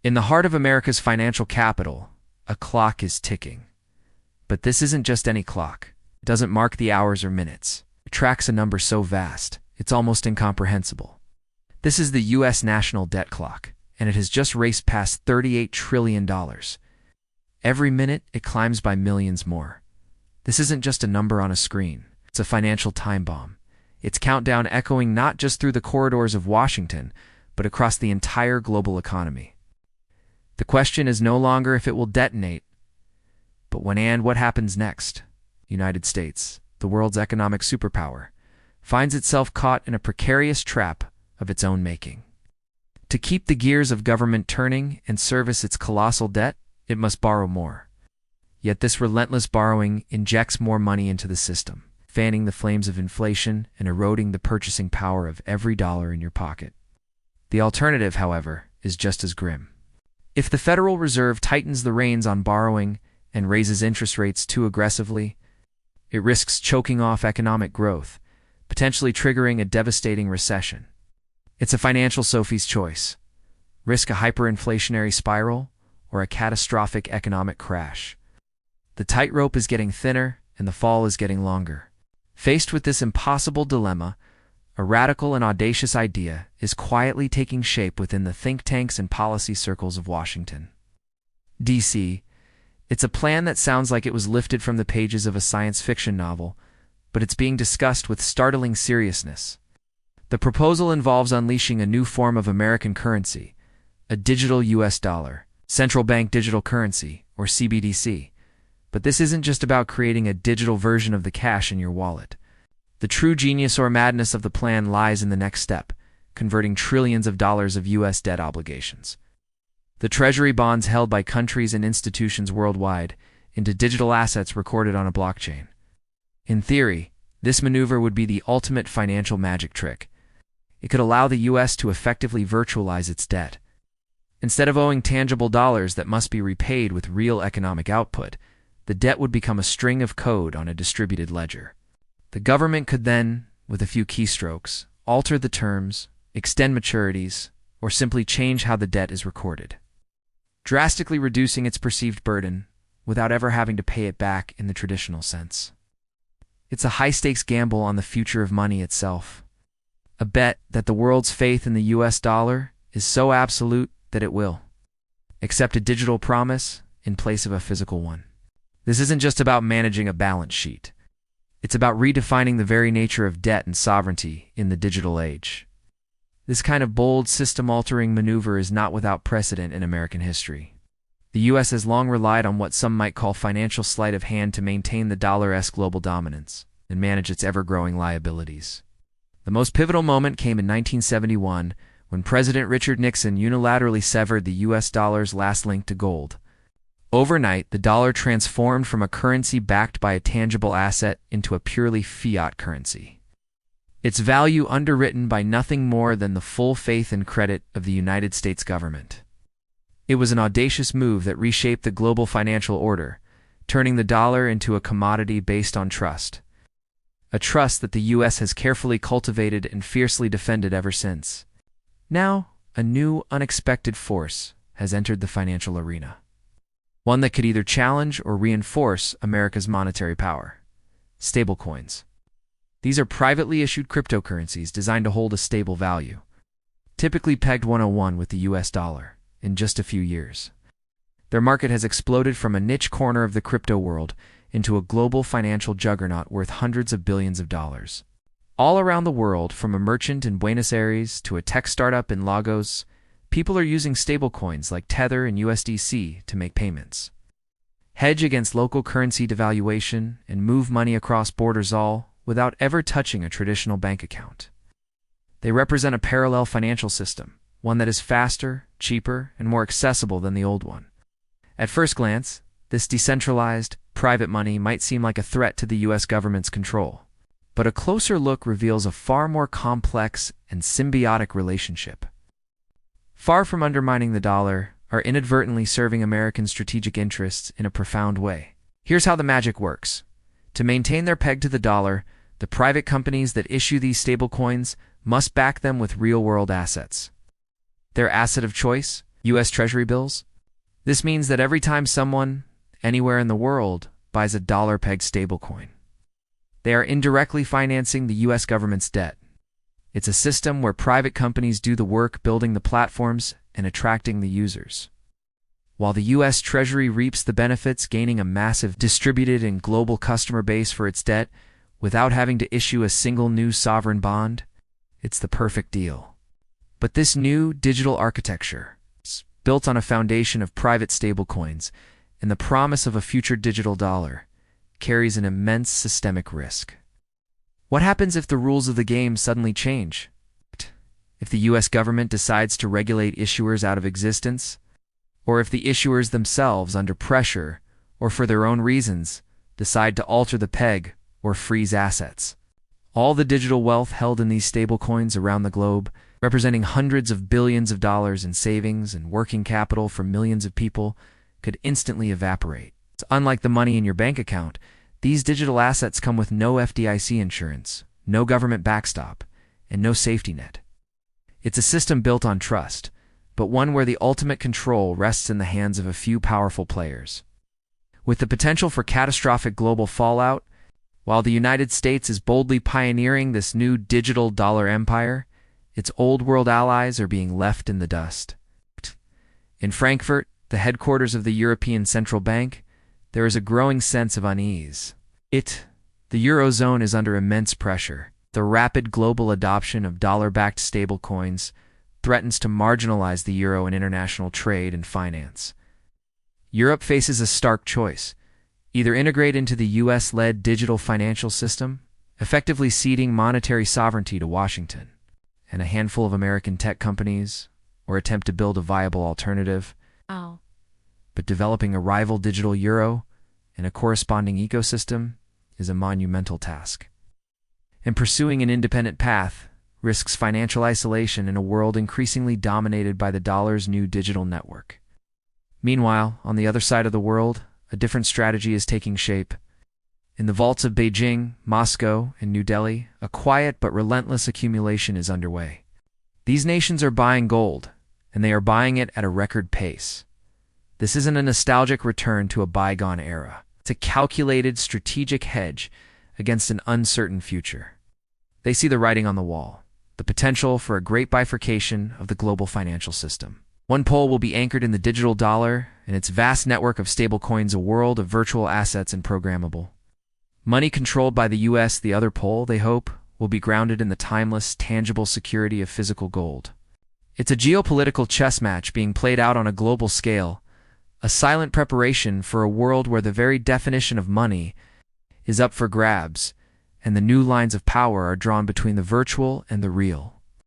In the heart of America's financial capital, a clock is ticking. But this isn't just any clock. It doesn't mark the hours or minutes. It tracks a number so vast, it's almost incomprehensible. This is the U.S. national debt clock, and it has just raced past $38 trillion. Every minute, it climbs by millions more. This isn't just a number on a screen. It's a financial time bomb. Its countdown echoing not just through the corridors of Washington, but across the entire global economy. The question is no longer if it will detonate, but when and what happens next. The United States, the world's economic superpower, finds itself caught in a precarious trap of its own making. To keep the gears of government turning and service its colossal debt, it must borrow more. Yet this relentless borrowing injects more money into the system, fanning the flames of inflation and eroding the purchasing power of every dollar in your pocket. The alternative, however, is just as grim. If the Federal Reserve tightens the reins on borrowing and raises interest rates too aggressively, it risks choking off economic growth, potentially triggering a devastating recession. It's a financial Sophie's choice. Risk a hyperinflationary spiral or a catastrophic economic crash. The tightrope is getting thinner and the fall is getting longer. Faced with this impossible dilemma, a radical and audacious idea is quietly taking shape within the think tanks and policy circles of Washington, D.C. It's a plan that sounds like it was lifted from the pages of a science fiction novel, but it's being discussed with startling seriousness. The proposal involves unleashing a new form of American currency, a digital U.S. dollar, central bank digital currency, or CBDC. But this isn't just about creating a digital version of the cash in your wallet. The true genius or madness of the plan lies in the next step, converting trillions of dollars of U.S. debt obligations. The treasury bonds held by countries and institutions worldwide into digital assets recorded on a blockchain. In theory, this maneuver would be the ultimate financial magic trick. It could allow the U.S. to effectively virtualize its debt. Instead of owing tangible dollars that must be repaid with real economic output, the debt would become a string of code on a distributed ledger. The government could then, with a few keystrokes, alter the terms, extend maturities, or simply change how the debt is recorded, drastically reducing its perceived burden without ever having to pay it back in the traditional sense. It's a high-stakes gamble on the future of money itself, a bet that the world's faith in the U.S. dollar is so absolute that it will accept a digital promise in place of a physical one. This isn't just about managing a balance sheet. It's about redefining the very nature of debt and sovereignty in the digital age. This kind of bold, system-altering maneuver is not without precedent in American history. The U.S. has long relied on what some might call financial sleight of hand to maintain the dollar's global dominance and manage its ever-growing liabilities. The most pivotal moment came in 1971 when President Richard Nixon unilaterally severed the U.S. dollar's last link to gold. Overnight, the dollar transformed from a currency backed by a tangible asset into a purely fiat currency. Its value underwritten by nothing more than the full faith and credit of the United States government. It was an audacious move that reshaped the global financial order, turning the dollar into a commodity based on trust. A trust that the U.S. has carefully cultivated and fiercely defended ever since. Now, a new, unexpected force has entered the financial arena. One that could either challenge or reinforce America's monetary power. Stablecoins. These are privately issued cryptocurrencies designed to hold a stable value, typically pegged 101 with the U.S. dollar, in just a few years. Their market has exploded from a niche corner of the crypto world into a global financial juggernaut worth hundreds of billions of dollars. All around the world, from a merchant in Buenos Aires to a tech startup in Lagos, people are using stablecoins like Tether and USDC to make payments, hedge against local currency devaluation, and move money across borders, all without ever touching a traditional bank account. They represent a parallel financial system, one that is faster, cheaper, and more accessible than the old one. At first glance, this decentralized, private money might seem like a threat to the U.S. government's control, but a closer look reveals a far more complex and symbiotic relationship. Far from undermining the dollar, are inadvertently serving American strategic interests in a profound way. Here's how the magic works. To maintain their peg to the dollar, the private companies that issue these stablecoins must back them with real-world assets. Their asset of choice? U.S. Treasury bills? This means that every time someone, anywhere in the world, buys a dollar-pegged stablecoin, they are indirectly financing the U.S. government's debt. It's a system where private companies do the work building the platforms and attracting the users, while the U.S. Treasury reaps the benefits, gaining a massive distributed and global customer base for its debt without having to issue a single new sovereign bond. It's the perfect deal. But this new digital architecture, built on a foundation of private stablecoins and the promise of a future digital dollar, carries an immense systemic risk. What happens if the rules of the game suddenly change? If the U.S. government decides to regulate issuers out of existence? Or if the issuers themselves, under pressure or for their own reasons, decide to alter the peg or freeze assets? All the digital wealth held in these stablecoins around the globe, representing hundreds of billions of dollars in savings and working capital for millions of people, could instantly evaporate. Unlike the money in your bank account, these digital assets come with no FDIC insurance, no government backstop, and no safety net. It's a system built on trust, but one where the ultimate control rests in the hands of a few powerful players. With the potential for catastrophic global fallout, while the United States is boldly pioneering this new digital dollar empire, its old-world allies are being left in the dust. In Frankfurt, the headquarters of the European Central Bank, there is a growing sense of unease. The Eurozone is under immense pressure. The rapid global adoption of dollar-backed stablecoins threatens to marginalize the euro in international trade and finance. Europe faces a stark choice: either integrate into the US-led digital financial system, effectively ceding monetary sovereignty to Washington and a handful of American tech companies, or attempt to build a viable alternative. But developing a rival digital euro and a corresponding ecosystem is a monumental task. And pursuing an independent path risks financial isolation in a world increasingly dominated by the dollar's new digital network. Meanwhile, on the other side of the world, a different strategy is taking shape. In the vaults of Beijing, Moscow, and New Delhi, a quiet but relentless accumulation is underway. These nations are buying gold, and they are buying it at a record pace. This isn't a nostalgic return to a bygone era. It's a calculated, strategic hedge against an uncertain future. They see the writing on the wall, the potential for a great bifurcation of the global financial system. One pole will be anchored in the digital dollar and its vast network of stablecoins, a world of virtual assets and programmable money controlled by the U.S. The other pole, they hope, will be grounded in the timeless, tangible security of physical gold. It's a geopolitical chess match being played out on a global scale, a silent preparation for a world where the very definition of money is up for grabs, and the new lines of power are drawn between the virtual and the real.